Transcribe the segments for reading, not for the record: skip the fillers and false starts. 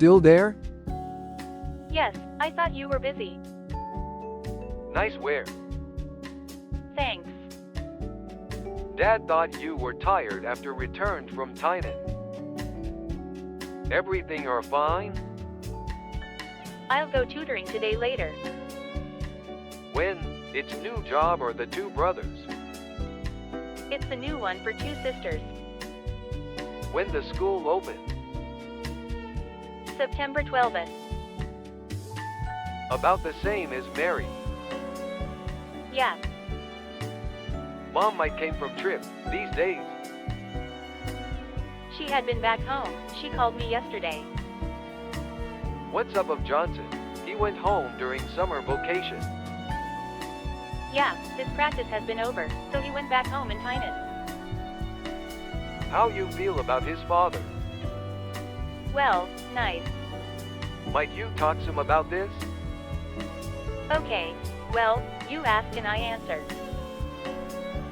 still there? Yes, I thought you were busy. Nice wear. Thanks. Dad thought you were tired after returned from Taiwan. Everything are fine? I'll go tutoring today later. When? It's new job or the two brothers? It's the new one for two sisters. When the school open? September 12th. About the same as Mary. Yeah. Mom might came from trip these days. She had been back home. She called me yesterday. What's up of Johnson? He went home during summer vacation. Yeah, his practice has been over, so he went back home in Taiwan. How you feel about his father? Well, nice. Might you talk some about this? Okay, well, you asked and I answered.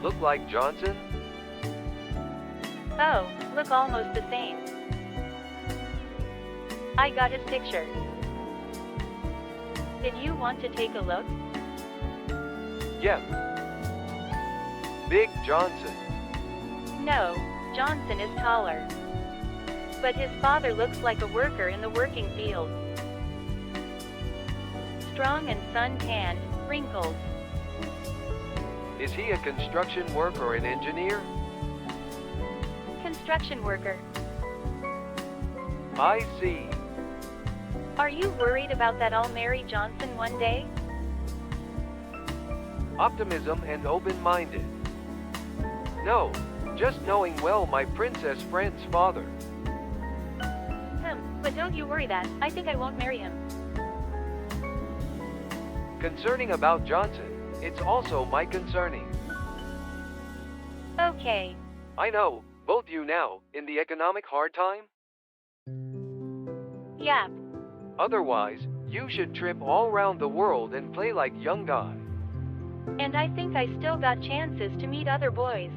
Look like Johnson? Oh, look almost the same. I got his picture. Did you want to take a look? Yeah. Big Johnson. No, Johnson is taller. But his father looks like a worker in the working field. Strong and sun-tanned, wrinkled. Is he a construction worker or an engineer? Construction worker. I see. Are you worried about that I'll marry Johnson one day? Optimism and open-minded. No, just knowing well my princess friend's father. But don't you worry that, I think I won't marry him. Concerning about Johnson, it's also my concerning. Okay. I know, both you now, in the economic hard time? Yeah. Otherwise, you should trip all round the world and play like young guy. And I think I still got chances to meet other boys.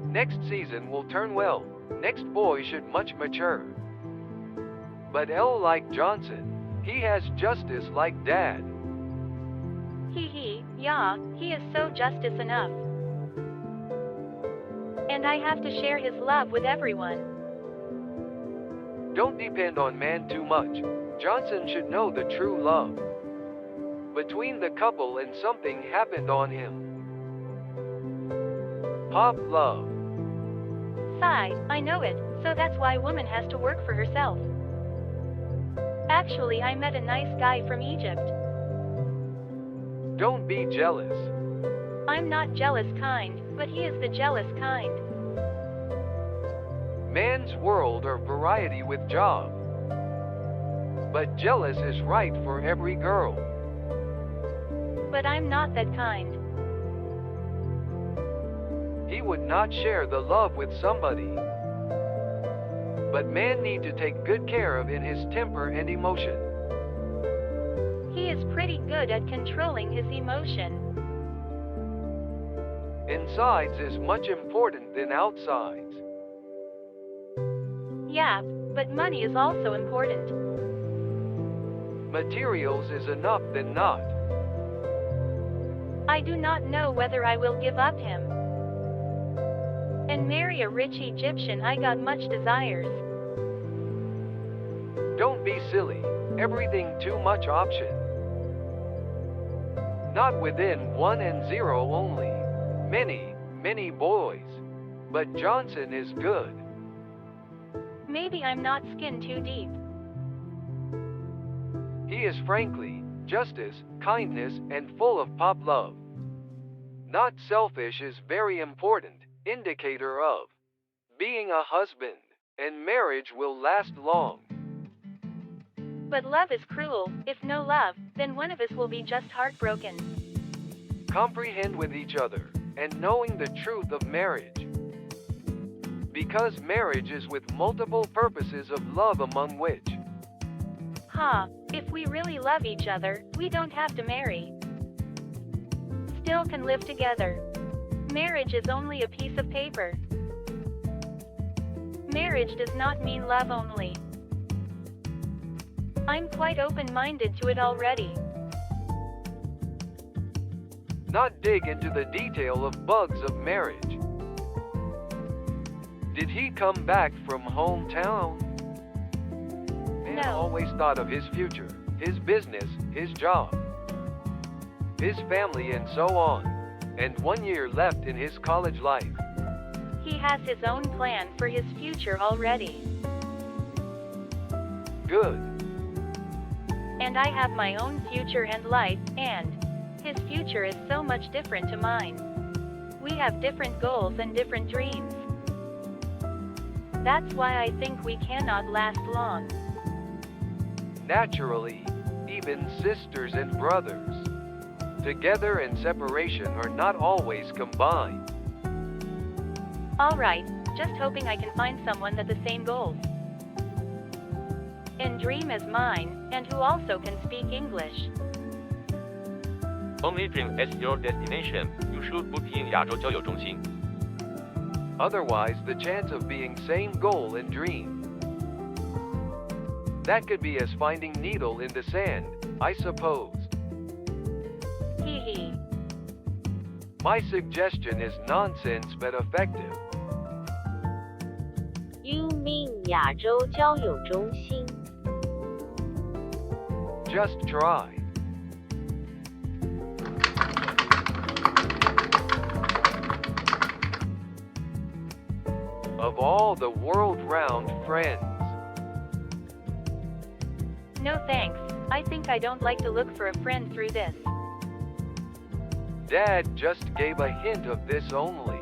Next season will turn well. Next boy should much mature. But L like Johnson, he has justice like dad. Yeah, he is so justice enough. And I have to share his love with everyone. Don't depend on man too much. Johnson should know the true love between the couple and something happened on him. Pop love. Sigh, I know it, so that's why woman has to work for herself. Actually, I met a nice guy from Egypt. Don't be jealous. I'm not jealous kind, but he is the jealous kind. Man's world are variety with job. But jealous is right for every girl. But I'm not that kind. He would not share the love with somebody. But man need to take good care of in his temper and emotion. He is pretty good at controlling his emotion. Insides is much important than outsides. Yeah, but money is also important. Materials is enough than not. I do not know whether I will give up him and marry a rich Egyptian. I got much desires. Don't be silly. Everything too much option. Not within 1 and 0 only. Many boys. But Johnson is good. Maybe I'm not skin too deep. He is frankly, justice, kindness, and full of pop love. Not selfish is very important indicator of being a husband, and marriage will last long. But love is cruel. If no love, then one of us will be just heartbroken. Comprehend with each other, and knowing the truth of marriage. Because marriage is with multiple purposes of love among which. If we really love each other, we don't have to marry. Still can live together. Marriage is only a piece of paper. Marriage does not mean love only. I'm quite open-minded to it already. Not dig into the detail of bugs of marriage. Did he come back from hometown? Man No. always thought of his future, his business, his job, his family, and so on. And 1 year left in his college life. He has his own plan for his future already. Good. And I have my own future and life, and his future is so much different to mine. We have different goals and different dreams. That's why I think we cannot last long. Naturally, even sisters and brothers, together and separation are not always combined. Alright, just hoping I can find someone that the same goals and dream as mine, and who also can speak English. Only dream as your destination. You should book in 亚洲交友中心。 Otherwise, the chance of being same goal and dream. That could be as finding needle in the sand, I suppose. Hee hee. My suggestion is nonsense but effective. You mean 亚洲交友中心 Just try. Of all the world-round friends, No thanks, I think I don't like to look for a friend through this. Dad just gave a hint of this only.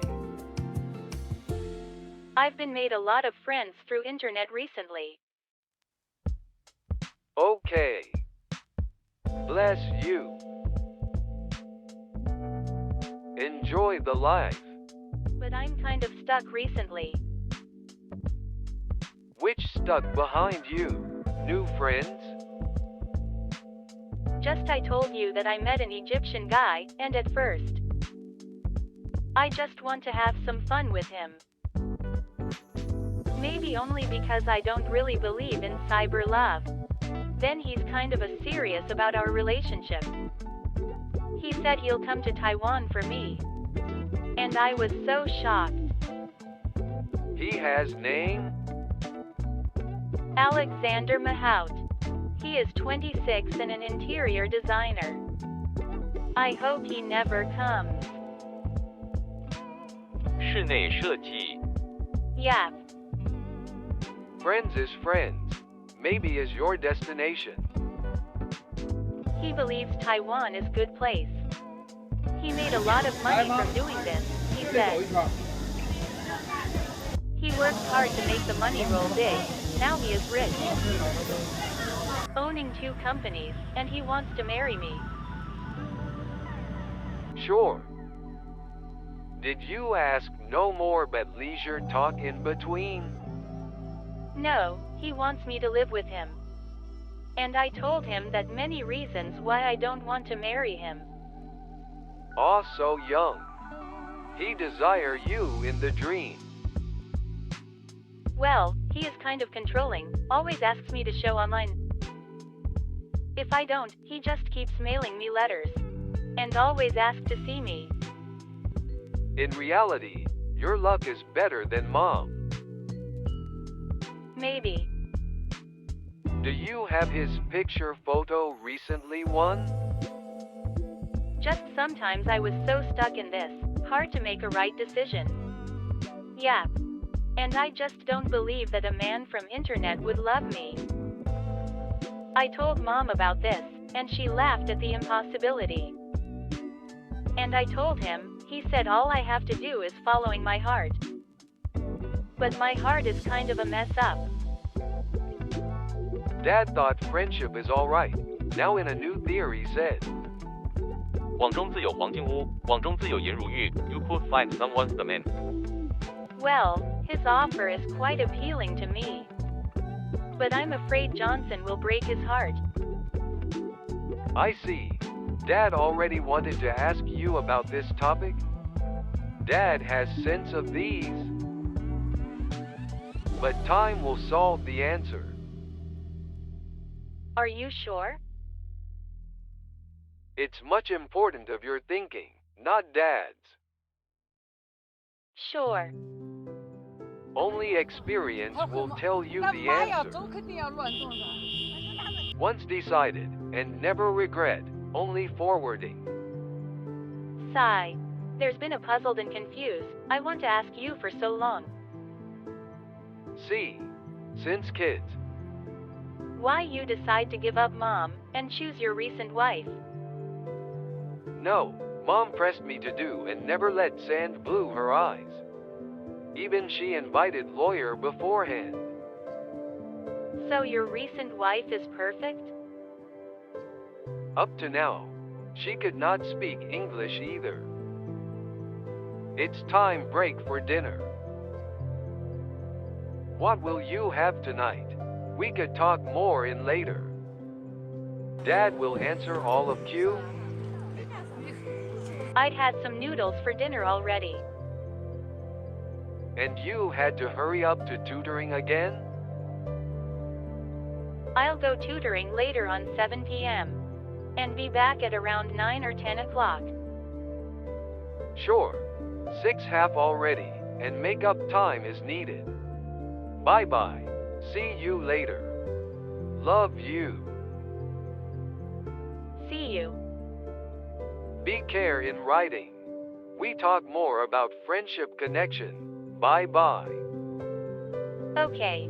I've been made a lot of friends through internet recently. Okay. Bless you. Enjoy the life. But I'm kind of stuck recently. Which stuck behind you? New friends? Just I told you that I met an Egyptian guy, and at first, I just want to have some fun with him. Maybe only because I don't really believe in cyber love. Then he's kind of serious about our relationship. He said he'll come to Taiwan for me. And I was so shocked. He has name? Alexander Mahout. He is 26 and an interior designer. I hope he never comes. 室内设计。 Yep. Friends is friends. Maybe is your destination. He believes Taiwan is good place. He made a lot of money from doing this, he said. He worked hard to make the money roll big. Now he is rich, owning 2 companies, and he wants to marry me. Sure. Did you ask no more but leisure talk in between? No, he wants me to live with him. And I told him that many reasons why I don't want to marry him. Aw, so young. He desire you in the dream. Well, he is kind of controlling, always asks me to show online. If I don't, he just keeps mailing me letters. And always asks to see me. In reality, your luck is better than mom. Maybe. Do you have his picture photo recently one? Just sometimes I was so stuck in this, hard to make a right decision. Yep. And I just don't believe that a man from internet would love me. I told mom about this, and she laughed at the impossibility. And I told him, he said all I have to do is following my heart. But my heart is kind of a mess up. Dad thought friendship is alright. Now in a new theory said, 网中自有黄金屋，网中自有颜如玉。You could find someone's the man. Well, his offer is quite appealing to me. But I'm afraid Johnson will break his heart. I see. Dad already wanted to ask you about this topic? Dad has sense of these. But time will solve the answer. Are you sure? It's much important of your thinking, not Dad's. Sure. Only experience will tell you the answer. Once decided, and never regret, only forwarding. Sigh. There's been a puzzled and confused, I want to ask you for so long. C. Since kids. Why you decide to give up mom, and choose your recent wife? No, Mom pressed me to do and never let sand blue her eyes. Even she invited lawyer beforehand. So your recent wife is perfect? Up to now, she could not speak English either. It's time break for dinner. What will you have tonight? We could talk more in later. Dad will answer all of you. I'd had some noodles for dinner already. And you had to hurry up to tutoring again? I'll go tutoring later on 7 p.m. and be back at around 9 or 10 o'clock. Sure. 6:30 already, and make-up time is needed. Bye-bye. See you later. Love you. See you. Be care in writing. We talk more about friendship connection. Bye-bye. Okay.